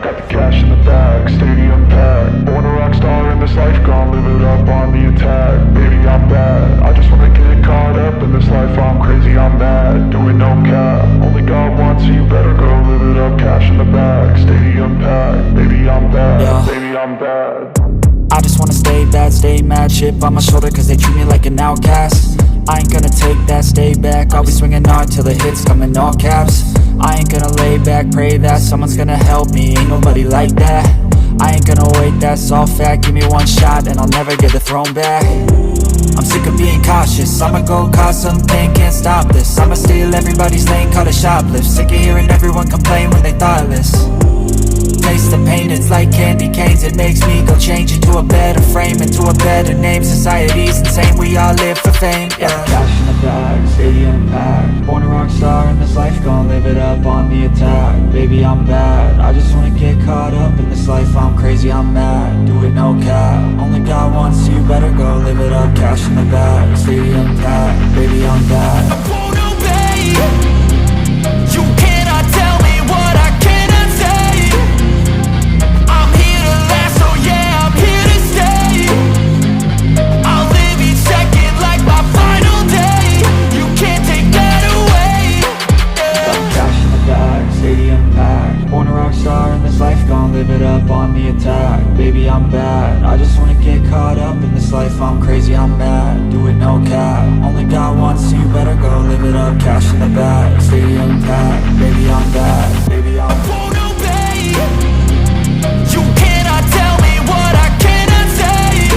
got the cash in the bag, stadium packed. Born a rock star in this life, gon' live it up on the attack. Baby, I'm bad, I just wanna get caught up in this life. I'm crazy, I'm mad, doing no cap. Only God wants, so you better go live it up. Cash in the bag, stadium packed. Baby, I'm bad, Yeah. baby, I'm bad. I just wanna stay bad, stay mad. Chip on my shoulder cause they treat me like an outcast. I ain't gonna take that, stay back. I'll be swinging hard till the hits come in all caps. I ain't gonna lay back, pray that someone's gonna help me. Ain't nobody like that. I ain't gonna wait, that's all fact. Give me one shot and I'll never get the throne back. I'm sick of being cautious, I'ma go cause something, can't stop this. I'ma steal everybody's lane, call it shoplift. Sick of hearing everyone complain when they thoughtless. Taste the pain, it's like candy canes. It makes me go change into a better frame, into a better name. Society's insane, we all live for fame, yeah. Cash in the bag, stadium packed. Born a rock star in this life, gon' live it up on the attack. Baby, I'm bad, I just wanna get caught up in this life. I'm crazy, I'm mad, do it no cap. Only God wants, so you better go live it up. Cash in the bag, stadium packed. Baby, I'm bad. I won't obey. You cannot tell me what I cannot say. I'm here to last, so yeah, I'm here to stay. I'll live each second like my final day. You can't take that away, yeah. Cash in the bag, stadium packed. Born a rock star in this life, gon' live it up on the attack. Baby, I'm bad, I just wanna get caught up in this life. I'm crazy, I'm mad, do it no cap. Only God wants, so you better go live it up. Cash in the bag, stadium packed. Baby, I'm bad, baby, I'm bad. Won't obey. You cannot tell me what I cannot say.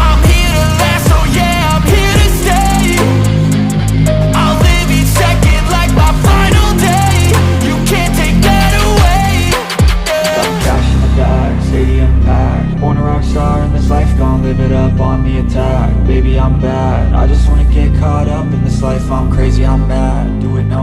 I'm here to last, so yeah, I'm here to stay. I'll live each second like my final day. You can't take that away, yeah. Cash in the bag, stadium packed. Born a rock star in this life, gon' live it up on the attack. Baby, I'm bad, I just wanna get caught up in this life. I'm crazy, I'm mad, do it no